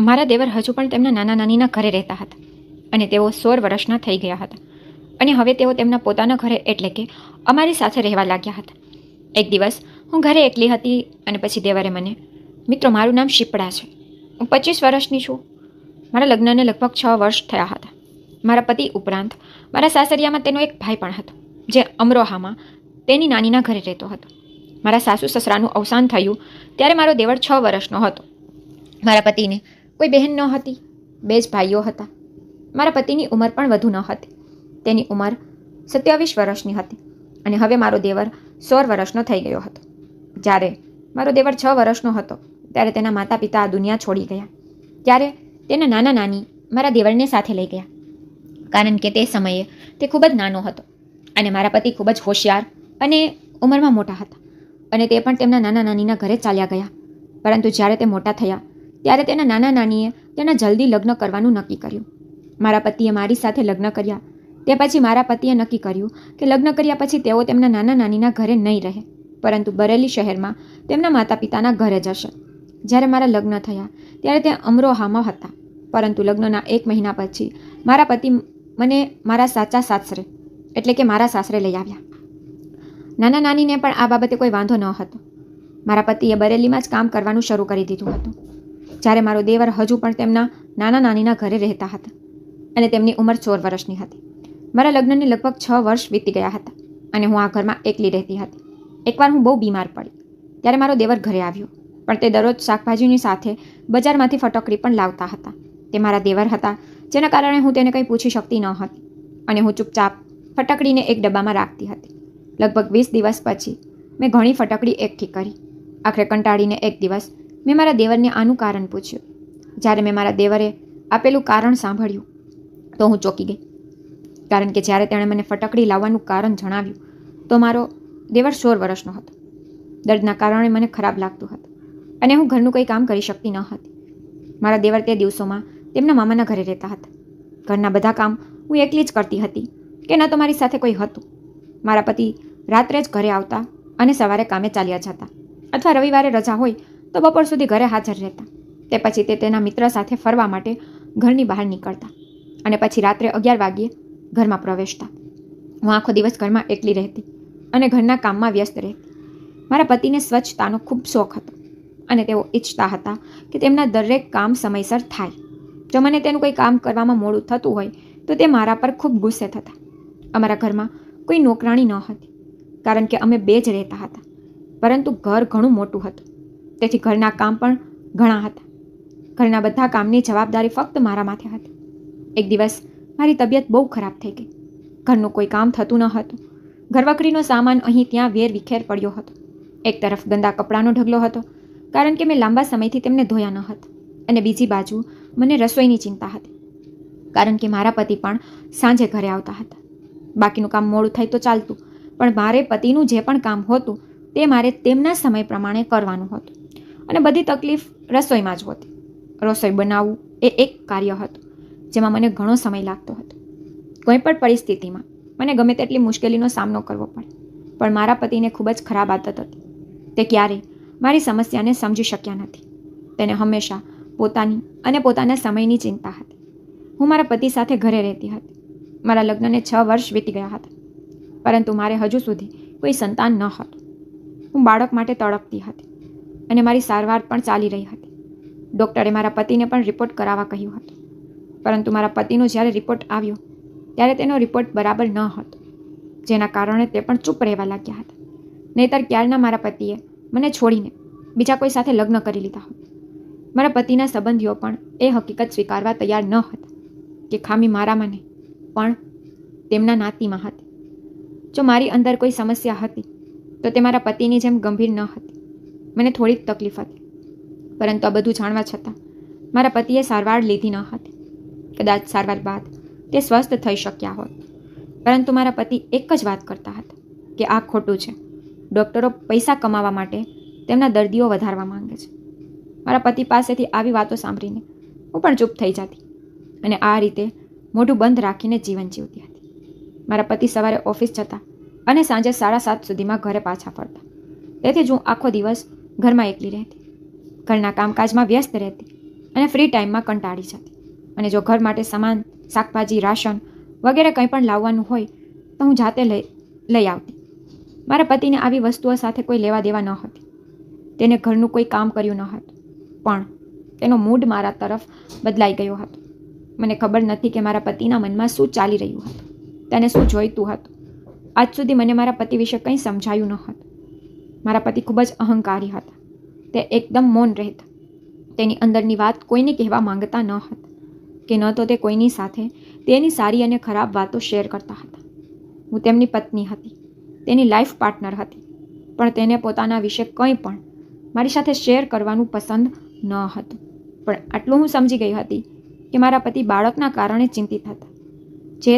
મારા દેવર હજુ પણ તેમના નાના નાનીના ઘરે રહેતા હતા અને તેઓ 16 વર્ષના થઈ ગયા હતા અને હવે તેઓ તેમના પોતાના ઘરે એટલે કે અમારી સાથે રહેવા લાગ્યા હતા. એક દિવસ હું ઘરે એકલી હતી અને પછી દેવરે મને, મિત્રો મારું નામ શિપ્રા છે, હું 25 વર્ષની છું. મારા લગ્નને લગભગ 6 વર્ષ થયા હતા. મારા પતિ ઉપરાંત મારા સાસરિયામાં તેનો એક ભાઈ પણ હતો જે અમરોહામાં તેની નાનીના ઘરે રહેતો હતો. મારા સાસુ સસરાનું અવસાન થયું ત્યારે મારો દેવર 6 વર્ષનો હતો. મારા પતિને કોઈ બહેન ન હતી, 2 જ ભાઈઓ હતા. મારા પતિની ઉંમર પણ વધુ ન હતી. તેની ઉંમર 27 વર્ષની હતી અને હવે મારો દેવર 16 વર્ષનો થઈ ગયો હતો. જ્યારે મારો દેવર 6 વર્ષનો હતો ત્યારે તેના માતા પિતા આ દુનિયા છોડી ગયા. ત્યારે તેના નાના નાની મારા દેવરને સાથે લઈ ગયા, કારણ કે તે સમયે તે ખૂબ જ નાનો હતો અને મારા પતિ ખૂબ જ હોશિયાર અને ઉંમરમાં મોટા હતા અને તે પણ તેમના નાના નાનીના ઘરે ચાલ્યા ગયા. પરંતુ જ્યારે તે મોટા થયા ત્યારે તેના નાના નાનીએ તેના જલ્દી લગ્ન કરવાનું નક્કી કર્યું. મારા પતિએ મારી સાથે લગ્ન કર્યા. તે પછી મારા પતિએ નક્કી કર્યું કે લગ્ન કર્યા પછી તેઓ તેમના નાના નાનીના ઘરે નહીં રહે, પરંતુ બરેલી શહેરમાં તેમના માતા પિતાના ઘરે જશે. જ્યારે મારા લગ્ન થયા ત્યારે તે અમરોહામાં હતા, પરંતુ લગ્નના 1 મહિના પછી મારા પતિ મને મારા સાચા સાસરે એટલે કે મારા સાસરે લઈ આવ્યા. નાના નાનીને પણ આ બાબતે કોઈ વાંધો ન હતો. મારા પતિએ બરેલીમાં જ કામ કરવાનું શરૂ કરી દીધું હતું. જ્યારે મારો દેવર હજુ પણ તેમના નાના નાનીના ઘરે રહેતા હતા અને તેમની ઉંમર 16 વર્ષની હતી. મારા લગ્નને લગભગ 6 વર્ષ વીતી ગયા હતા અને હું આ ઘરમાં એકલી રહેતી હતી. એકવાર હું બહુ બીમાર પડી ત્યારે મારો દેવર ઘરે આવ્યો, પણ તે દરરોજ શાકભાજીની સાથે બજારમાંથી ફટકડી પણ લાવતા હતા. તે મારા દેવર હતા, જેના કારણે હું તેને કંઈ પૂછી શકતી ન હતી અને હું ચૂપચાપ ફટકડીને એક ડબ્બામાં રાખતી હતી. લગભગ 20 દિવસ પછી મેં ઘણી ફટકડી એકઠી કરી. આખરે કંટાળીને એક દિવસ મેં મારા દેવરને આનું કારણ પૂછ્યું. જ્યારે મેં મારા દેવરે આપેલું કારણ સાંભળ્યું તો હું ચોંકી ગઈ, કારણ કે જ્યારે તેણે મને ફટકડી લાવવાનું કારણ જણાવ્યું તો મારો દેવર 16 વર્ષનો હતો. દર્દના કારણે મને ખરાબ લાગતું હતું અને હું ઘરનું કંઈ કામ કરી શકતી ન હતી. મારા દેવર તે દિવસોમાં તેમના મામાના ઘરે રહેતા હતા. ઘરના બધા કામ હું એકલી જ કરતી હતી કે ન તો મારી સાથે કોઈ હતું. મારા પતિ રાત્રે જ ઘરે આવતા અને સવારે કામે ચાલ્યા જતા, અથવા રવિવારે રજા હોય તો બપોર સુધી ઘરે હાજર રહેતા. તે પછી તે તેના મિત્ર સાથે ફરવા માટે ઘરની બહાર નીકળતા અને પછી રાત્રે 11 વાગ્યે ઘરમાં પ્રવેશતા. હું આખો દિવસ ઘરમાં એકલી રહેતી અને ઘરના કામમાં વ્યસ્ત રહેતી. મારા પતિને સ્વચ્છતાનો ખૂબ શોખ હતો અને તેઓ ઈચ્છતા હતા કે તેમના દરેક કામ સમયસર થાય. જો મને તેનું કોઈ કામ કરવામાં મોડું થતું હોય તો તે મારા પર ખૂબ ગુસ્સે થતા. અમારા ઘરમાં કોઈ નોકરાણી ન હતી, કારણ કે અમે 2 જ રહેતા હતા, પરંતુ ઘર ઘણું મોટું હતું, તેથી ઘરના કામ પણ ઘણા હતા. ઘરના બધા કામની જવાબદારી ફક્ત મારા માથે હતી. એક દિવસ મારી તબિયત બહુ ખરાબ થઈ ગઈ. ઘરનું કોઈ કામ થતું ન હતું. ઘરવખરીનો સામાન અહીં ત્યાં વેર વિખેર પડ્યો હતો. એક તરફ ગંદા કપડાનો ઢગલો હતો, કારણ કે મેં લાંબા સમયથી તેમને ધોયા ન હતા, અને બીજી બાજુ મને રસોઈની ચિંતા હતી, કારણ કે મારા પતિ પણ સાંજે ઘરે આવતા હતા. બાકીનું કામ મોડું થાય તો ચાલતું, પણ મારે પતિનું જે પણ કામ હતું તે મારે તેમના સમય પ્રમાણે કરવાનું હતું, અને બધી તકલીફ રસોઈમાં જ હોતી. રસોઈ બનાવવું એ એક કાર્ય હતું જેમાં મને ઘણો સમય લાગતો હતો. કોઈ પણ પરિસ્થિતિમાં મને ગમે તેટલી મુશ્કેલીનો સામનો કરવો પડે, પણ મારા પતિને ખૂબ જ ખરાબ આદત હતી. તે ક્યારેય મારી સમસ્યાને સમજી શક્યા નથી. તેને હંમેશા પોતાની અને પોતાના સમયની ચિંતા હતી. હું મારા પતિ સાથે ઘરે રહેતી હતી. મારા લગ્નને 6 વર્ષ વીતી ગયા હતા, પરંતુ મારે હજુ સુધી કોઈ સંતાન ન હતું. હું બાળક માટે તડપતી હતી અને મારી સારવાર પણ ચાલી રહી હતી. ડૉક્ટરે મારા પતિને પણ રિપોર્ટ કરાવવા કહ્યું હતું, પરંતુ મારા પતિનો જ્યારે રિપોર્ટ આવ્યો ત્યારે તેનો રિપોર્ટ બરાબર ન હતો, જેના કારણે તે પણ ચૂપ રહેવા લાગ્યા હતા. નહીંતર ક્યારના મારા પતિએ મને છોડીને બીજા કોઈ સાથે લગ્ન કરી લીધા હોત. મારા પતિના સંબંધીઓ પણ એ હકીકત સ્વીકારવા તૈયાર ન હતા કે ખામી મારામાં નહીં, પણ તેમના નાતીમાં હતી. જો મારી અંદર કોઈ સમસ્યા હતી તો તે મારા પતિની જેમ ગંભીર ન હતી. મને થોડીક તકલીફ હતી, પરંતુ આ બધું જાણવા છતાં મારા પતિએ સારવાર લીધી ન હતી. કદાચ સારવાર બાદ તે સ્વસ્થ થઈ શક્યા હોત, પરંતુ મારા પતિ એક જ વાત કરતા હતા કે આ ખોટું છે. ડૉક્ટરો પૈસા કમાવા માટે તેમના દર્દીઓ વધારવા માંગે છે. મારા પતિ પાસેથી આવી વાતો સાંભળીને હું પણ ચૂપ થઈ જતી અને આ રીતે મોઢું બંધ રાખીને જીવન જીવતી હતી. મારા પતિ સવારે ઓફિસ જતા અને સાંજે 7:30 સુધીમાં ઘરે પાછા ફરતા. તેથી જ હું આખો દિવસ ઘરમાં એકલી રહેતી, ઘરના કામકાજમાં વ્યસ્ત રહેતી અને ફ્રી ટાઈમમાં કંટાળી જતી. અને જો ઘર માટે સામાન, શાકભાજી, રાશન વગેરે કંઈ પણ લાવવાનું હોય તો હું જાતે લઈ આવતી. મારા પતિને આવી વસ્તુઓ સાથે કોઈ લેવા દેવા ન હતી. તેને ઘરનું કોઈ કામ કર્યું ન હતું, પણ તેનો મૂડ મારા તરફ બદલાઈ ગયો હતો. મને ખબર નથી કે મારા પતિના મનમાં શું ચાલી રહ્યું હતું, તેને શું જોઈતું હતું. આજ સુધી મને મારા પતિ વિશે કંઈ સમજાયું ન હતું. મારા પતિ ખૂબ જ અહંકારી હતા. તે એકદમ મૌન રહેતા. તેની અંદરની વાત કોઈને કહેવા માંગતા ન હતા કે ન તો તે કોઈની સાથે તેની સારી અને ખરાબ વાતો શેર કરતા હતા. હું તેમની પત્ની હતી, તેની લાઈફ પાર્ટનર હતી, પણ તેને પોતાના વિશે કંઈ પણ મારી સાથે શેર કરવાનું પસંદ ન હતું. પણ આટલું હું સમજી ગઈ હતી કે મારા પતિ બાળકના કારણે ચિંતિત હતા, જે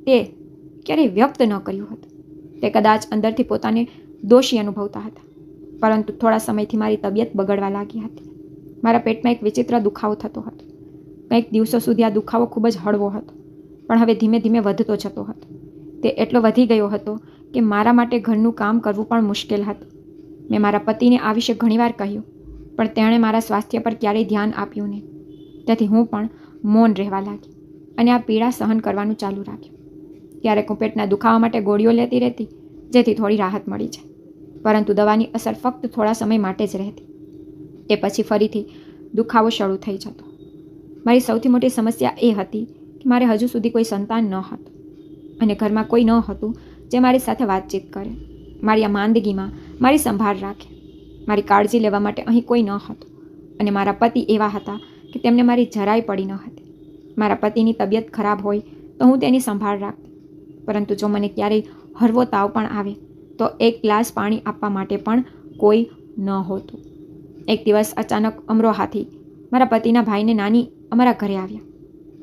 તે ક્યારેય વ્યક્ત ન કર્યું હતું. તે કદાચ અંદરથી પોતાને દોષી અનુભવતા હતા. પરંતુ થોડા સમયથી મારી તબિયત બગડવા લાગી હતી. મારા પેટમાં એક વિચિત્ર દુખાવો થતો હતો. કંઈક દિવસો સુધી આ દુખાવો ખૂબ જ હળવો હતો, પણ હવે ધીમે ધીમે વધતો જતો હતો. તે એટલો વધી ગયો હતો કે મારા માટે ઘરનું કામ કરવું પણ મુશ્કેલ હતું. મેં મારા પતિને આ વિશે ઘણીવાર કહ્યું, પણ તેણે મારા સ્વાસ્થ્ય પર ક્યારેય ધ્યાન આપ્યું નહીં. તેથી હું પણ મૌન રહેવા લાગી અને આ પીડા સહન કરવાનું ચાલુ રાખ્યું. ક્યારેક હું પેટના દુખાવા માટે ગોળીઓ લેતી રહેતી, જેથી થોડી રાહત મળી જાય. પરંતુ દવાની અસર ફક્ત થોડા સમય માટે જ રહેતી. તે પછી ફરીથી દુખાવો શરૂ થઈ જતો. મારી સૌથી મોટી સમસ્યા એ હતી કે મારે હજુ સુધી કોઈ સંતાન ન હતું અને ઘરમાં કોઈ ન હતું જે મારી સાથે વાતચીત કરે, મારી આ માંદગીમાં મારી સંભાળ રાખે. મારી કાળજી લેવા માટે અહીં કોઈ ન હતું અને મારા પતિ એવા હતા કે તેમને મારી જરાય પડી ન હતી. મારા પતિની તબિયત ખરાબ હોય તો હું તેની સંભાળ રાખતી, પરંતુ જો મને ક્યારેય હળવો તાવ પણ આવે તો એક ગ્લાસ પાણી આપવા માટે પણ કોઈ ન હોતું. એક દિવસ અચાનક અમરોહાથી મારા પતિના ભાઈને નાની અમારા ઘરે આવ્યા.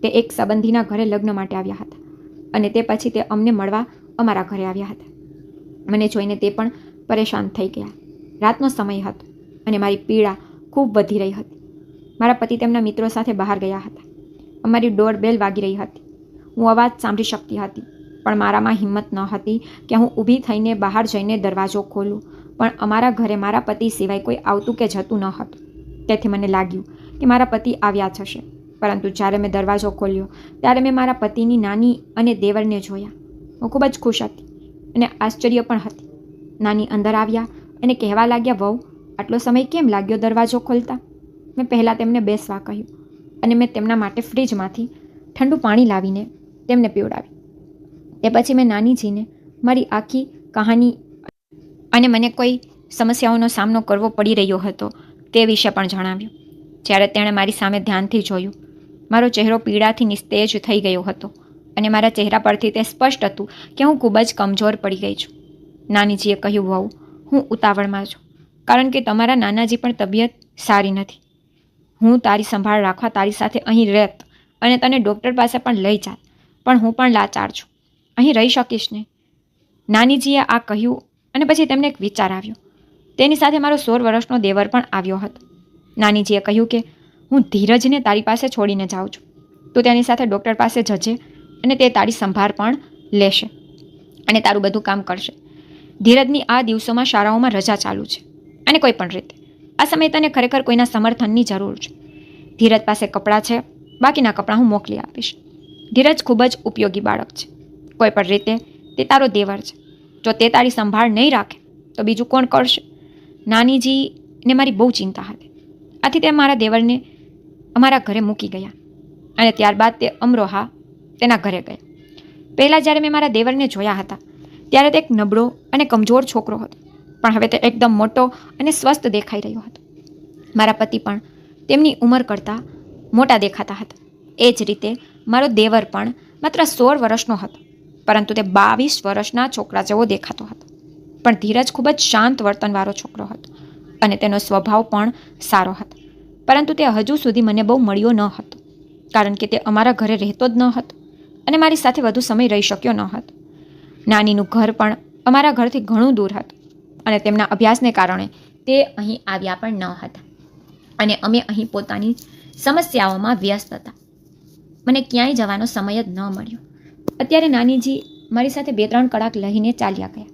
તે એક સંબંધીના ઘરે લગ્ન માટે આવ્યા હતા અને તે પછી તે અમને મળવા અમારા ઘરે આવ્યા હતા. મને જોઈને તે પણ પરેશાન થઈ ગયા. રાતનો સમય હતો અને મારી પીડા ખૂબ વધી રહી હતી. મારા પતિ તેમના મિત્રો સાથે બહાર ગયા હતા. અમારી ડોર બેલ વાગી રહી હતી. હું અવાજ સાંભળી શકતી હતી, પણ મારામાં હિંમત ન હતી કે હું ઊભી થઈને બહાર જઈને દરવાજો ખોલું. પણ અમારા ઘરે મારા પતિ સિવાય કોઈ આવતું કે જતું ન હતું. તેથી મને લાગ્યું કે મારા પતિ આવ્યા જ હશે. પરંતુ જ્યારે મેં દરવાજો ખોલ્યો ત્યારે મેં મારા પતિની નાની અને દેવરને જોયા. હું ખૂબ જ ખુશ હતી અને આશ્ચર્ય પણ હતી. નાની અંદર આવ્યા અને કહેવા લાગ્યા, વહુ, આટલો સમય કેમ લાગ્યો દરવાજો ખોલતા? મેં પહેલાં તેમને બેસવા કહ્યું અને મેં તેમના માટે ફ્રીજમાંથી ઠંડુ પાણી લાવીને તેમને પીવડાવી. તે પછી મેં નાનીજીને મારી આખી કહાની અને મને કોઈ સમસ્યાઓનો સામનો કરવો પડી રહ્યો હતો તે વિશે પણ જણાવ્યું. જ્યારે તેણે મારી સામે ધ્યાનથી જોયું, મારો ચહેરો પીડાથી નિસ્તેજ થઈ ગયો હતો અને મારા ચહેરા પરથી તે સ્પષ્ટ હતું કે હું ખૂબ જ કમજોર પડી ગઈ છું. નાનીજીએ કહ્યું, વહુ, હું ઉતાવળમાં છું કારણ કે તમારા નાનાજી પણ તબિયત સારી નથી. હું તારી સંભાળ રાખવા તારી સાથે અહીં રહેત અને તને ડૉક્ટર પાસે પણ લઈ જાત, પણ હું પણ લાચાર છું, અહીં રહી શકીશ નહીં. નાનીજીએ આ કહ્યું અને પછી તેમને એક વિચાર આવ્યો. તેની સાથે મારો 16 વર્ષનો દેવર પણ આવ્યો હતો. નાનીજીએ કહ્યું કે હું ધીરજને તારી પાસે છોડીને જાઉં છું. તું તેની સાથે ડૉક્ટર પાસે જજે અને તે તારી સંભાળ પણ લેશે અને તારું બધું કામ કરશે. ધીરજની આ દિવસોમાં શાળાઓમાં રજા ચાલુ છે અને કોઈ પણ રીતે આ સમયે તને ખરેખર કોઈના સમર્થનની જરૂર છે. ધીરજ પાસે કપડાં છે, બાકીના કપડાં હું મોકલી આપીશ. ધીરજ ખૂબ જ ઉપયોગી બાળક છે. કોઈ પણ રીતે તે તારો દેવર છે. જો તે તારી સંભાળ નહીં રાખે તો બીજું કોણ કરશે? નાનીજીને મારી બહુ ચિંતા હતી. આથી તે મારા દેવરને અમારા ઘરે મૂકી ગયા અને ત્યારબાદ તે અમરોહા તેના ઘરે ગયા. પહેલાં જ્યારે મેં મારા દેવરને જોયા હતા ત્યારે તે એક નબળો અને કમજોર છોકરો હતો, પણ હવે તે એકદમ મોટો અને સ્વસ્થ દેખાઈ રહ્યો હતો. મારા પતિ પણ તેમની ઉંમર કરતાં મોટા દેખાતા હતા. એ જ રીતે મારો દેવર પણ માત્ર 16 વર્ષનો હતો, પરંતુ તે 22 વર્ષના છોકરા જેવો દેખાતો હતો. પણ ધીરજ ખૂબ જ શાંત વર્તનવાળો છોકરો હતો અને તેનો સ્વભાવ પણ સારો હતો. પરંતુ તે હજુ સુધી મને બહુ મળ્યો ન હતો કારણ કે તે અમારા ઘરે રહેતો જ ન હતો અને મારી સાથે વધુ સમય રહી શક્યો ન હતો. નાનીનું ઘર પણ અમારા ઘરથી ઘણું દૂર હતું અને તેમના અભ્યાસને કારણે તે અહીં આવ્યા પણ ન હતા અને અમે અહીં પોતાની સમસ્યાઓમાં વ્યસ્ત હતા. મને ક્યાંય જવાનો સમય જ ન મળ્યો. અત્યારે નાનીજી મારી સાથે 2-3 કલાક લઈને ચાલ્યા ગયા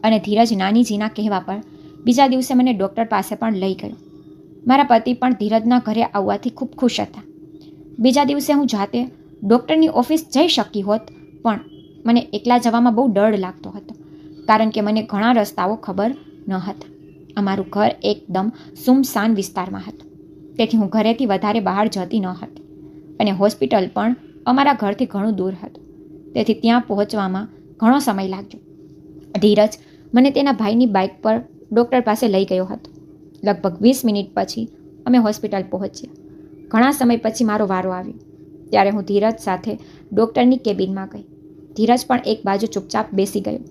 અને ધીરજ નાનીજીના કહેવા પર બીજા દિવસે મને ડૉક્ટર પાસે પણ લઈ ગયો. મારા પતિ પણ ધીરજના ઘરે આવવાથી ખૂબ ખુશ હતા. બીજા દિવસે હું જાતે ડૉક્ટરની ઓફિસ જઈ શકી હોત, પણ મને એકલા જવામાં બહુ ડર લાગતો હતો, કારણ કે મને ઘણા રસ્તાઓ ખબર ન હતા. અમારું ઘર એકદમ સુમસાન વિસ્તારમાં હતું, તેથી હું ઘરેથી વધારે બહાર જતી ન હતી, અને હોસ્પિટલ પણ અમારા ઘરથી ઘણું દૂર હતું, તેથી ત્યાં પહોંચવામાં ઘણો સમય લાગ્યો. ધીરજ મને તેના ભાઈની બાઇક પર ડૉક્ટર પાસે લઈ ગયો હતો. લગભગ 20 મિનિટ પછી અમે હોસ્પિટલ પહોંચ્યા. ઘણા સમય પછી મારો વારો આવ્યો, ત્યારે હું ધીરજ સાથે ડૉક્ટરની કેબિનમાં ગઈ. ધીરજ પણ એક બાજુ ચૂપચાપ બેસી ગયો.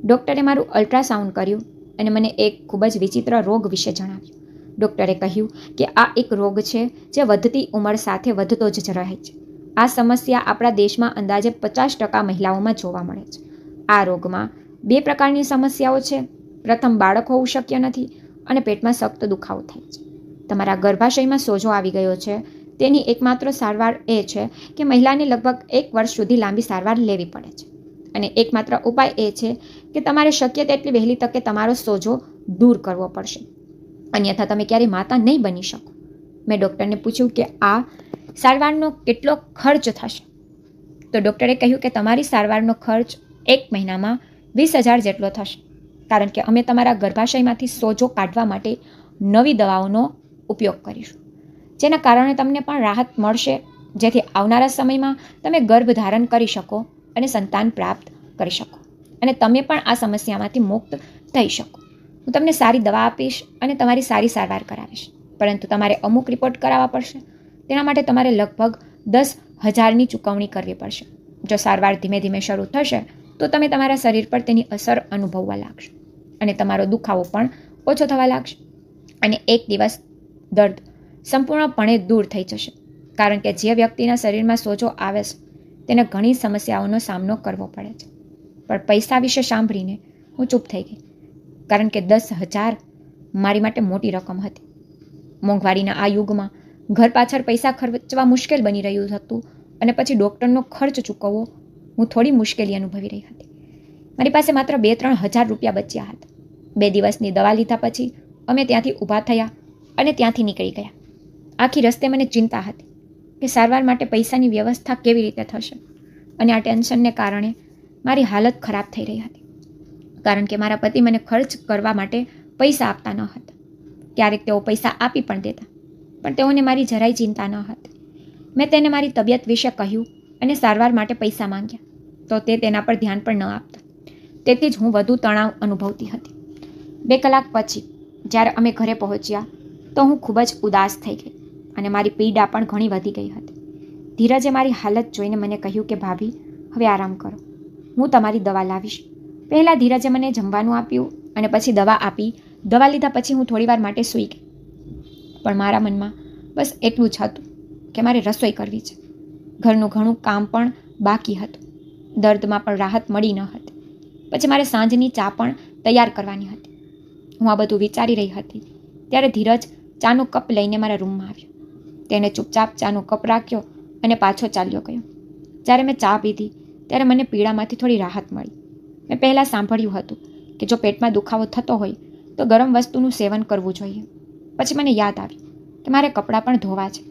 ડૉક્ટરે મારું અલ્ટ્રાસાઉન્ડ કર્યું અને મને એક ખૂબ જ વિચિત્ર રોગ વિશે જણાવ્યું. ડૉક્ટરે કહ્યું કે આ એક રોગ છે જે વધતી ઉંમર સાથે વધતો જ રહે છે. આ સમસ્યા આપણા દેશમાં અંદાજે 50% મહિલાઓમાં જોવા મળે છે. આ રોગમાં 2 પ્રકારની સમસ્યાઓ છે. પ્રથમ, બાળક હોવું શક્ય નથી, અને પેટમાં સખ્ત દુખાવો થાય છે. તમારા ગર્ભાશયમાં સોજો આવી ગયો છે. તેની એકમાત્ર સારવાર એ છે કે મહિલાને લગભગ 1 વર્ષ સુધી લાંબી સારવાર લેવી પડે છે, અને એકમાત્ર ઉપાય એ છે કે તમારે શક્ય તેટલી વહેલી તકે તમારો સોજો દૂર કરવો પડશે, અન્યથા તમે ક્યારેય માતા નહીં બની શકો. મેં ડૉક્ટરને પૂછ્યું કે આ સારવારનો કેટલો ખર્ચ થશે? તો ડૉક્ટરે કહ્યું કે તમારી સારવારનો ખર્ચ 1 મહિનામાં 20,000 જેટલો થશે, કારણ કે અમે તમારા ગર્ભાશયમાંથી સોજો કાઢવા માટે નવી દવાઓનો ઉપયોગ કરીશું, જેના કારણે તમને પણ રાહત મળશે, જેથી આવનારા સમયમાં તમે ગર્ભ ધારણ કરી શકો અને સંતાન પ્રાપ્ત કરી શકો, અને તમે પણ આ સમસ્યામાંથી મુક્ત થઈ શકો. હું તમને સારી દવા આપીશ અને તમારી સારી સારવાર કરાવીશ, પરંતુ તમારે અમુક રિપોર્ટ કરાવવા પડશે. તેના માટે તમારે લગભગ 10,000ની ચૂકવણી કરવી પડશે. જો સારવાર ધીમે ધીમે શરૂ થશે તો તમે તમારા શરીર પર તેની અસર અનુભવવા લાગશો, અને તમારો દુખાવો પણ ઓછો થવા લાગશે, અને એક દિવસ દર્દ સંપૂર્ણપણે દૂર થઈ જશે. કારણ કે જે વ્યક્તિના શરીરમાં સોજો આવે છે તેને ઘણી સમસ્યાઓનો સામનો કરવો પડે છે. પણ પૈસા વિશે સાંભળીને હું ચૂપ થઈ ગઈ, કારણ કે 10,000 મારી માટે મોટી રકમ હતી. મોંઘવારીના આ યુગમાં ઘર પાછળ પૈસા ખર્ચવા મુશ્કેલ બની રહ્યું હતું, અને પછી ડૉક્ટરનો ખર્ચ ચૂકવવો હું થોડી મુશ્કેલી અનુભવી રહી હતી. મારી પાસે માત્ર 2-3 હજાર રૂપિયા બચ્યા હતા. 2 દિવસની દવા લીધા પછી અમે ત્યાંથી ઊભા થયા અને ત્યાંથી નીકળી ગયા. આખી રસ્તે મને ચિંતા હતી કે સારવાર માટે પૈસાની વ્યવસ્થા કેવી રીતે થશે, અને આ ટેન્શનને કારણે મારી હાલત ખરાબ થઈ રહી હતી, કારણ કે મારા પતિ મને ખર્ચ કરવા માટે પૈસા આપતા ન હતા. ક્યારેક તેઓ પૈસા આપી પણ દેતા, પણ તેઓને મારી જરાય ચિંતા ન હતી. મેં તેને મારી તબિયત વિશે કહ્યું અને સારવાર માટે પૈસા માંગ્યા, તો તે તેના પર ધ્યાન પણ ન આપતા. તેથી જ હું વધુ તણાવ અનુભવતી હતી. 2 કલાક પછી જ્યારે અમે ઘરે પહોંચ્યા તો હું ખૂબ જ ઉદાસ થઈ ગઈ, અને મારી પીડા પણ ઘણી વધી ગઈ હતી. ધીરજે મારી હાલત જોઈને મને કહ્યું કે ભાભી, હવે આરામ કરો, હું તમારી દવા લાવીશ. પહેલાં ધીરજે મને જમવાનું આપ્યું અને પછી દવા આપી. દવા લીધા પછી હું થોડીવાર માટે સૂઈ ગઈ, પણ મારા મનમાં બસ એટલું જ હતું કે મારે રસોઈ કરવી છે. ઘરનું ઘણું કામ પણ બાકી હતું. દર્દમાં પણ રાહત મળી ન હતી. પછી મારે સાંજની ચા પણ તૈયાર કરવાની હતી. હું આ બધું વિચારી રહી હતી ત્યારે ધીરજ ચાનો કપ લઈને મારા રૂમમાં આવ્યો. તેને ચૂપચાપ ચાનો કપ રાખ્યો અને પાછો ચાલ્યો ગયો. જ્યારે મેં ચા પીધી ત્યારે મને પીડામાંથી થોડી રાહત મળી. મેં પહેલાં સાંભળ્યું હતું કે જો પેટમાં દુખાવો થતો હોય તો ગરમ વસ્તુનું સેવન કરવું જોઈએ. પછી મને યાદ આવ્યું કે મારે કપડાં પણ ધોવા છે,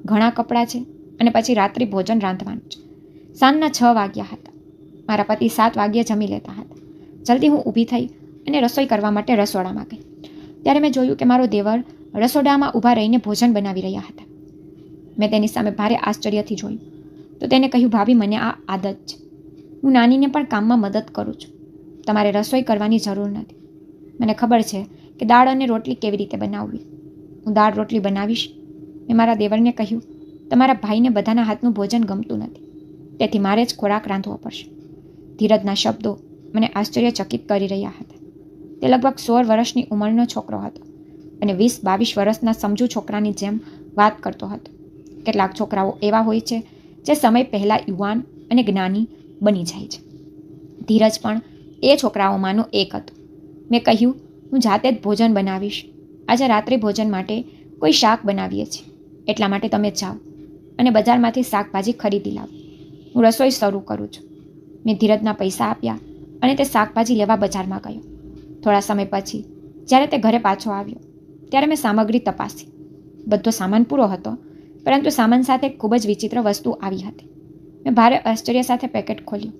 ઘણા કપડાં છે, અને પછી રાત્રિ ભોજન રાંધવાનું છે. સાંજના 6 વાગ્યા હતા. મારા પતિ 7 વાગ્યે જમી લેતા હતા. જલ્દી હું ઊભી થઈ અને રસોઈ કરવા માટે રસોડામાં ગઈ. ત્યારે મેં જોયું કે મારો દેવર રસોડામાં ઊભા રહીને ભોજન બનાવી રહ્યા હતા. મેં તેની સામે ભારે આશ્ચર્યથી જોયું તો તેને કહ્યું, ભાભી, મને આ આદત છે. હું નાનીને પણ કામમાં મદદ કરું છું. તમારે રસોઈ કરવાની જરૂર નથી. મને ખબર છે કે દાળ અને રોટલી કેવી રીતે બનાવવી. હું દાળ રોટલી બનાવીશ. મેં મારા દેવરને કહ્યું, તમારા ભાઈને બધાના હાથનું ભોજન ગમતું નથી, તેથી મારે જ ખોરાક રાંધવો પડશે. ધીરજના શબ્દો મને આશ્ચર્યચકિત કરી રહ્યા હતા. તે લગભગ 16 વર્ષની ઉંમરનો છોકરો હતો અને 20-22 વર્ષના સમજુ છોકરાની જેમ વાત કરતો હતો. કેટલાક છોકરાઓ એવા હોય છે જે સમય પહેલાં યુવાન અને જ્ઞાની બની જાય છે. ધીરજ પણ એ છોકરાઓમાંનો એક હતો. મેં કહ્યું, હું જાતે જ ભોજન બનાવીશ. આજે રાત્રિ ભોજન માટે કોઈ શાક બનાવીએ છીએ, એટલા માટે તમે જાઓ અને બજારમાંથી શાકભાજી ખરીદી લાવો. હું રસોઈ શરૂ કરું છું. મેં ધીરજના પૈસા આપ્યા અને તે શાકભાજી લેવા બજારમાં ગયો. થોડા સમય પછી જ્યારે તે ઘરે પાછો આવ્યો ત્યારે મેં સામગ્રી તપાસી. બધો સામાન પૂરો હતો, પરંતુ સામાન સાથે ખૂબ જ વિચિત્ર વસ્તુ આવી હતી. મેં ભારે આશ્ચર્ય સાથે પેકેટ ખોલ્યું.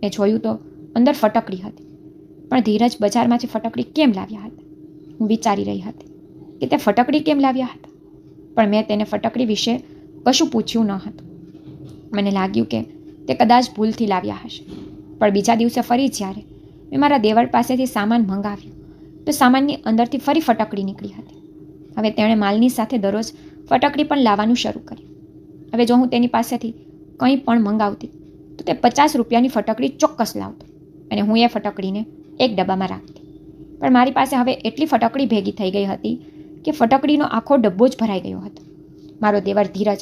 એ જોયું તો અંદર ફટકડી હતી. પણ ધીરજ બજારમાંથી ફટકડી કેમ લાવ્યા હતા? હું વિચારી રહી હતી કે તે ફટકડી કેમ લાવ્યા હતા, પણ મેં તેને ફટકડી વિશે કશું પૂછ્યું ન હતું. મને લાગ્યું કે તે કદાચ ભૂલથી લાવ્યા હશે. પણ બીજા દિવસે ફરી જ્યારે મેં મારા દેવર પાસેથી સામાન મંગાવ્યું તો સામાનની અંદરથી ફરી ફટકડી નીકળી હતી. હવે તેણે માલની સાથે દરરોજ ફટકડી પણ લાવવાનું શરૂ કર્યું. હવે જો હું તેની પાસેથી કંઈ પણ મંગાવતી તો તે 50 રૂપિયાની ફટકડી ચોક્કસ લાવતો અને હું એ ફટકડીને એક ડબ્બામાં રાખતી. પણ મારી પાસે હવે એટલી ફટકડી ભેગી થઈ ગઈ હતી કે ફટકડીનો આખો ડબ્બો જ ભરાઈ ગયો હતો. મારો દેવર ધીરજ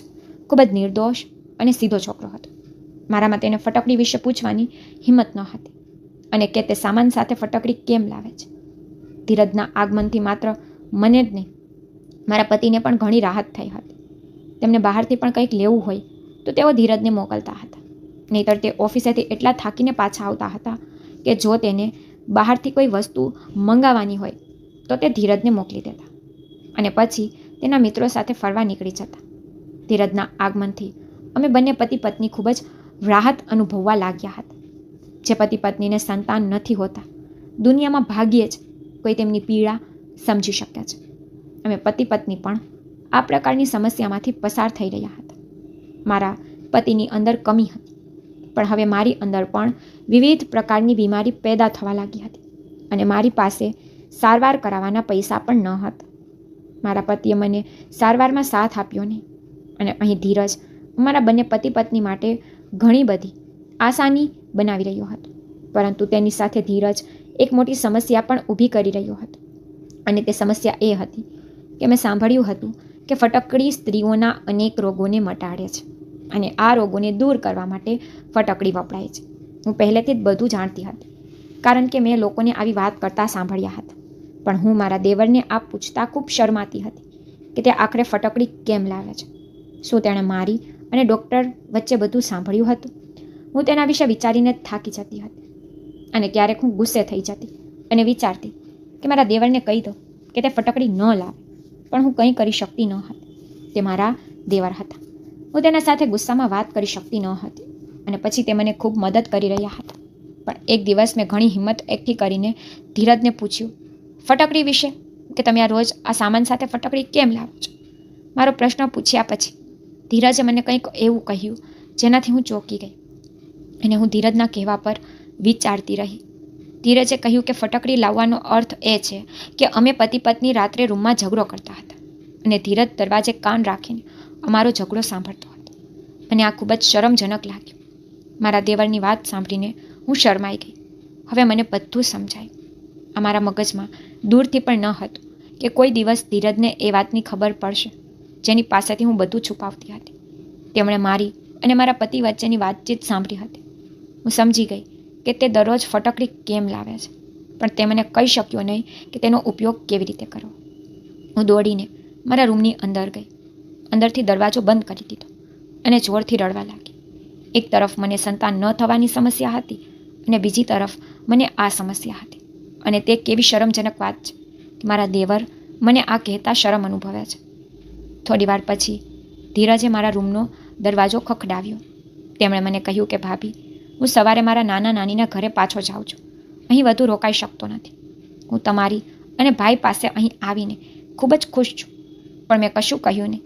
ખૂબ જ નિર્દોષ અને સીધો છોકરો હતો. મારામાં તેને ફટકડી વિશે પૂછવાની હિંમત ન હતી અને કે તે સામાન સાથે ફટકડી કેમ લાવે છે. ધીરજના આગમનથી માત્ર મને જ નહીં, મારા પતિને પણ ઘણી રાહત થઈ હતી. તેમને બહારથી પણ કંઈક લેવું હોય તો તેઓ ધીરજને મોકલતા હતા. નહીંતર તે ઓફિસેથી એટલા થાકીને પાછા આવતા હતા કે જો તેને બહારથી કોઈ વસ્તુ મંગાવવાની હોય તો તે ધીરજને મોકલી દેતા અને પછી તેના મિત્રો સાથે ફરવા નીકળી જતા. ધીરજના આગમનથી અમે બંને પતિ પત્ની ખૂબ જ રાહત અનુભવવા લાગ્યા હતા. જે પતિ પત્નીને સંતાન નથી હોતા, દુનિયામાં ભાગ્યે જ કોઈ તેમની પીડા સમજી શકે છે. અમે પતિ પત્ની પણ આ પ્રકારની સમસ્યામાંથી પસાર થઈ રહ્યા હતા. મારા પતિની અંદર કમી હતી, પણ હવે મારી અંદર પણ વિવિધ પ્રકારની બીમારી પેદા થવા લાગી હતી અને મારી પાસે સારવાર કરાવવાના પૈસા પણ ન હતા. મારા પતિએ મને સારવારમાં સાથ આપ્યો નહીં અને અહીં ધીરજ અમારા બંને પતિ પત્ની માટે ઘણી બધી આસાની બનાવી રહ્યો હતો. પરંતુ તેની સાથે ધીરજ એક મોટી સમસ્યા પણ ઊભી કરી રહ્યો હતો અને તે સમસ્યા એ હતી કે મેં સાંભળ્યું હતું કે ફટકડી સ્ત્રીઓના અનેક રોગોને મટાડે છે અને આ રોગોને દૂર કરવા માટે ફટકડી વપરાય છે. હું પહેલેથી જ બધું જાણતી હતી કારણ કે મેં લોકોને આવી વાત કરતા સાંભળ્યા હતા. પણ હું મારા દેવરને આ પૂછતા ખૂબ શરમાતી હતી કે તે આખરે ફટકડી કેમ લાવે છે. શું તેણે મારી અને ડૉક્ટર વચ્ચે બધું સાંભળ્યું હતું? હું તેના વિશે વિચારીને થાકી જતી હતી અને ક્યારેક હું ગુસ્સે થઈ જતી અને વિચારતી કે મારા દેવરને કહી દો કે તે ફટકડી ન લાવે. પણ હું કંઈ કરી શકતી ન હતી. તે મારા દેવર હતા. હું તેના સાથે ગુસ્સામાં વાત કરી શકતી ન હતી અને પછી તે મને ખૂબ મદદ કરી રહ્યા હતા. પણ એક દિવસ મેં ઘણી હિંમત એકઠી કરીને ધીરજને પૂછ્યું ફટકડી વિશે કે તમે આ રોજ આ સામાન સાથે ફટકડી કેમ લાવો છો. મારો પ્રશ્ન પૂછ્યા પછી ધીરજે મને કંઈક એવું કહ્યું જેનાથી હું ચોંકી ગઈ અને હું ધીરજના કહેવા પર વિચારતી રહી. ધીરજે કહ્યું કે ફટકડી લાવવાનો અર્થ એ છે કે અમે પતિ પત્ની રાત્રે રૂમમાં ઝઘડો કરતા હતા અને ધીરજ દરવાજે કાન રાખીને અમારો ઝઘડો સાંભળતો હતો. મને આ ખૂબ જ શરમજનક લાગ્યું. મારા દેવરની વાત સાંભળીને હું શરમાઈ ગઈ. હવે મને બધું સમજાયું. અમારા મગજમાં દૂરથી પણ ન હતું કે કોઈ દિવસ ધીરજને એ વાતની ખબર પડશે જેની પાસેથી હું બધું છુપાવતી હતી. તેમણે મારી અને મારા પતિ વચ્ચેની વાતચીત સાંભળી હતી. હું સમજી ગઈ કે તે દરરોજ ફટકડી કેમ લાવે છે, પણ તે મને કહી શક્યો નહીં કે તેનો ઉપયોગ કેવી રીતે કરવો. હું દોડીને મારા રૂમની અંદર ગઈ. અંદરથી દરવાજો બંધ કરી દીધો અને જોરથી રડવા લાગી. એક તરફ મને સંતાન ન થવાની સમસ્યા હતી અને બીજી તરફ મને આ સમસ્યા હતી. અને તે કેવી શરમજનક વાત છે કે મારા દેવર મને આ કહેતા શરમ અનુભવે છે. થોડી વાર પછી ધીરજે મારા રૂમનો દરવાજો ખખડાવ્યો. તેમણે મને કહ્યું કે ભાભી, હું સવારે મારા નાના નાનીના ઘરે પાછો જાઉં છું. અહીં વધુ રોકાઈ શકતો નથી. હું તમારી અને ભાઈ પાસે અહીં આવીને ખૂબ જ ખુશ છું. પણ મેં કશું કહ્યું નહીં.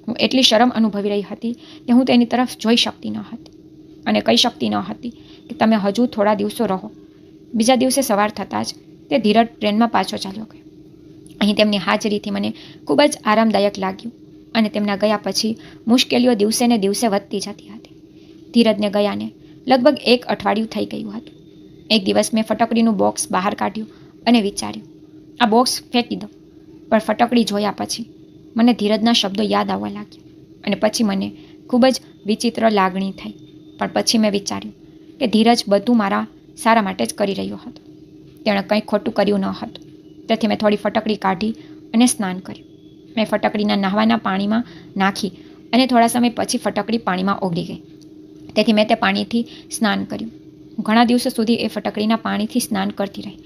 હું એટલી શરમ અનુભવી રહી હતી કે હું તેની તરફ જોઈ શકતી ન હતી અને કહી શકતી ન હતી કે તમે હજુ થોડા દિવસો રહો. બીજા દિવસે સવાર થતાં જ તે ધીરજ ટ્રેનમાં પાછો ચાલ્યો ગયો. અહીં તેમની હાજરીથી મને ખૂબ જ આરામદાયક લાગ્યું અને તેમના ગયા પછી મુશ્કેલીઓ દિવસે ને દિવસે વધતી જતી હતી. ધીરજને ગયાને લગભગ 1 અઠવાડિયું થઈ ગયું હતું. એક દિવસ મેં ફટકડીનું બોક્સ બહાર કાઢ્યું અને વિચાર્યું આ બોક્સ ફેંકી દો. પણ ફટકડી જોયા પછી મને ધીરજના શબ્દો યાદ આવવા લાગ્યા અને પછી મને ખૂબ જ વિચિત્ર લાગણી થઈ. પણ પછી મેં વિચાર્યું કે ધીરજ બધું મારા સારા માટે જ કરી રહ્યો હતો. તેણે કંઈ ખોટું કર્યું ન હતું. તેથી મેં થોડી ફટકડી કાઢી અને સ્નાન કર્યું. મેં ફટકડીના નહાવાના પાણીમાં નાખી અને થોડા સમય પછી ફટકડી પાણીમાં ઓગળી ગઈ. તેથી મેં તે પાણીથી સ્નાન કર્યું. ઘણા દિવસો સુધી એ ફટકડીના પાણીથી સ્નાન કરતી રહી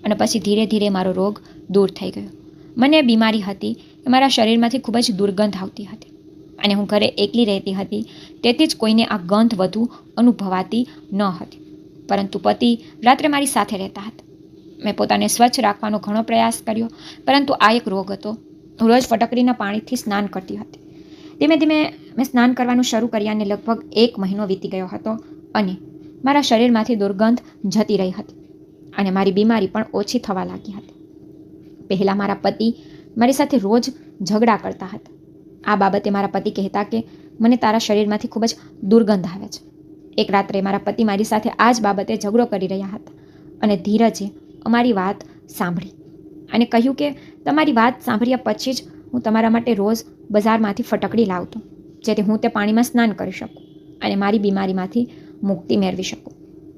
અને પછી ધીરે ધીરે મારો રોગ દૂર થઈ ગયો. મને બીમારી હતી કે મારા શરીરમાંથી ખૂબ જ દુર્ગંધ આવતી હતી અને હું ઘરે એકલી રહેતી હતી, તેથી જ કોઈને આ ગંધ વધુ અનુભવાતી ન હતી. પરંતુ પતિ રાત્રે મારી સાથે રહેતા હતા. મેં પોતાને સ્વચ્છ રાખવાનો ઘણો પ્રયાસ કર્યો, પરંતુ આ એક રોગ હતો. હું રોજ ફટકડીના પાણીથી સ્નાન કરતી હતી. ધીમે ધીમે મેં સ્નાન કરવાનું શરૂ કર્યા અને લગભગ 1 મહિનો વીતી ગયો હતો અને મારા શરીરમાંથી દુર્ગંધ જતી રહી હતી અને મારી બીમારી પણ ઓછી થવા લાગી હતી. પહેલાં મારા પતિ મારી સાથે રોજ ઝઘડા કરતા હતા. આ બાબતે મારા પતિ કહેતા કે મને તારા શરીરમાંથી ખૂબ જ દુર્ગંધ આવે છે. એક રાત્રે મારા પતિ મારી સાથે આ જ બાબતે ઝઘડો કરી રહ્યા હતા અને ધીરજે અમારી વાત સાંભળી અને કહ્યું કે તમારી વાત સાંભળ્યા પછી જ હું તમારા માટે રોજ બજારમાંથી ફટકડી લાવતો, જેથી હું તે પાણીમાં સ્નાન કરી શકું અને મારી બીમારીમાંથી મુક્તિ મેળવી શકું.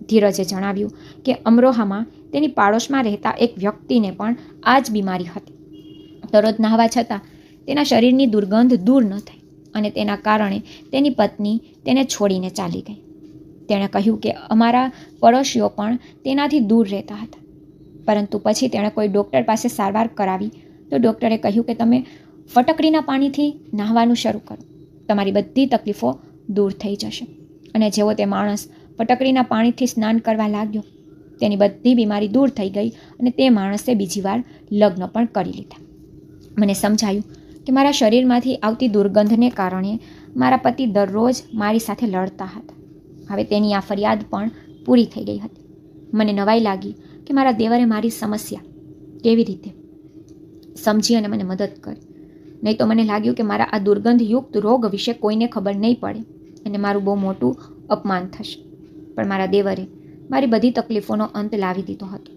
ધીરજે જણાવ્યું કે અમરોહામાં તેની પાડોશમાં રહેતા એક વ્યક્તિને પણ આ જ બીમારી હતી. દરરોજ નહાવા છતાં તેના શરીરની દુર્ગંધ દૂર ન થઈ અને તેના કારણે તેની પત્ની તેને છોડીને ચાલી ગઈ. તેણે કહ્યું કે અમારા પડોશીઓ પણ તેનાથી દૂર રહેતા હતા, પરંતુ પછી તેણે કોઈ ડૉક્ટર પાસે સારવાર કરાવી તો ડૉક્ટરે કહ્યું કે તમે ફટકડીના પાણીથી નહાવાનું શરૂ કરો, તમારી બધી તકલીફો દૂર થઈ જશે. અને જેવો તે માણસ ફટકડીના પાણીથી સ્નાન કરવા લાગ્યો, તેની બધી બીમારી દૂર થઈ ગઈ અને તે માણસે બીજી વાર લગ્ન પણ કરી લીધા. મને સમજાયું કે મારા શરીરમાંથી આવતી દુર્ગંધને કારણે મારા પતિ દરરોજ મારી સાથે લડતા હતા. હવે તેની આ ફરિયાદ પણ પૂરી થઈ ગઈ હતી. મને નવાઈ લાગી કે મારા દેવરે મારી સમસ્યા કેવી રીતે સમજી અને મને મદદ કરી. નહીં તો મને લાગ્યું કે મારા આ દુર્ગંધયુક્ત રોગ વિશે કોઈને ખબર નહીં પડે અને મારું બહુ મોટું અપમાન થશે. પણ મારા દેવરે મારી બધી તકલીફોનો અંત લાવી દીધો હતો.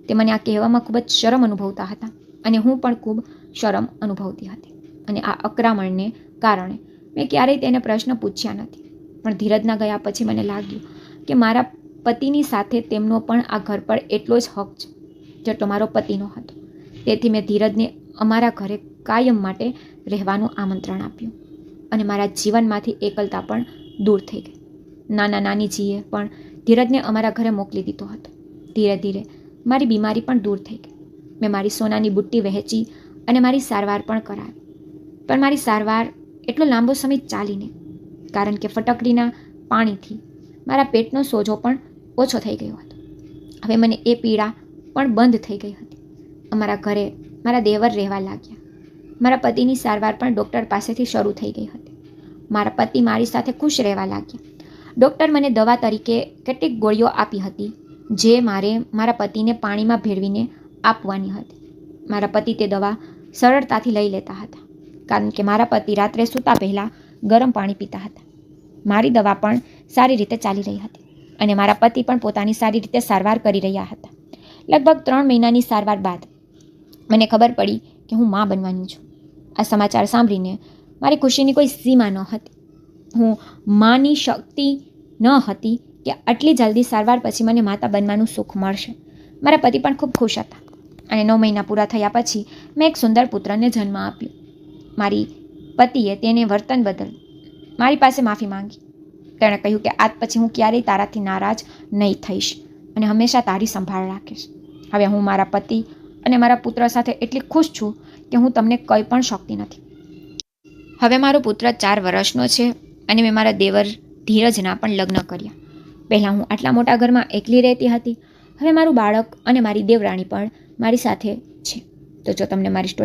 તે મને આ કહેવામાં ખૂબ જ શરમ અનુભવતા હતા અને હું પણ ખૂબ શરમ અનુભવતી હતી. અને આ આક્રમણને કારણે મેં ક્યારેય તેને પ્રશ્ન પૂછ્યા નથી. પણ ધીરજના ગયા પછી મને લાગ્યું કે મારા પતિની સાથે તેમનો પણ આ ઘર પર એટલો જ હક છે જેટલો મારો પતિનો હતો. તેથી મેં ધીરજને અમારા ઘરે કાયમ માટે રહેવાનું આમંત્રણ આપ્યું અને મારા જીવનમાંથી એકલતા પણ દૂર થઈ ગઈ. નાના નાનીજીએ પણ ધીરજને અમારા ઘરે મોકલી દીધો હતો. ધીરે ધીરે મારી બીમારી પણ દૂર થઈ ગઈ. મેં મારી સોનાની બુટ્ટી વહેંચી અને મારી સારવાર પણ કરાવી. પણ મારી સારવાર એટલો લાંબો સમય ચાલી નહીં, કારણ કે ફટકડીના પાણીથી મારા પેટનો સોજો પણ ઓછો થઈ ગયો હતો. હવે મને એ પીડા પણ બંધ થઈ ગઈ હતી. અમારા ઘરે મારા દેવર રહેવા લાગ્યા. મારા પતિની સારવાર પણ ડૉક્ટર પાસેથી શરૂ થઈ ગઈ હતી. મારા પતિ મારી સાથે ખુશ રહેવા લાગ્યા. ડૉક્ટર મને દવા તરીકે કેટલીક ગોળીઓ આપી હતી જે મારે મારા પતિને પાણીમાં ભેળવીને આપવાની હતી. મારા પતિ તે દવા સરળતાથી લઈ લેતા હતા, કારણ કે મારા પતિ રાત્રે સૂતા પહેલાં ગરમ પાણી પીતા હતા. મારી દવા પણ સારી રીતે ચાલી રહી હતી અને મારા પતિ પણ પોતાની સારી રીતે સારવાર કરી રહ્યા હતા. લગભગ 3 મહિનાની સારવાર બાદ મને ખબર પડી કે હું મા બનવાની છું. આ સમાચાર સાંભળીને મારી ખુશીની કોઈ સીમા ન હતી. હું માની શક્તિ ન હતી કે આટલી જલ્દી સારવાર પછી મને માતા બનવાનું સુખ મળશે. મારા પતિ પણ ખૂબ ખુશ હતા અને 9 મહિના પૂરા થયા પછી મેં એક સુંદર પુત્રને જન્મ આપ્યો. મારી પતિએ તેને વર્તન બદલ મારી પાસે માફી માંગી. તેણે કહ્યું કે આજ પછી હું ક્યારેય તારાથી નારાજ નહીં થઈશ અને હંમેશા તારી સંભાળ રાખીશ. હવે હું મારા પતિ અને મારા પુત્ર સાથે એટલી ખુશ છું કે હું તમને કંઈ પણ શકતી નથી. હવે મારો પુત્ર 4 વર્ષનો છે અને મેં મારા દેવર ધીરજના પણ લગ્ન કર્યા. પહેલાં હું આટલા મોટા ઘરમાં એકલી રહેતી હતી. હવે મારું બાળક અને મારી દેવરાણી પણ મારી સાથે છે. તો જો તમને મારી સ્ટોરી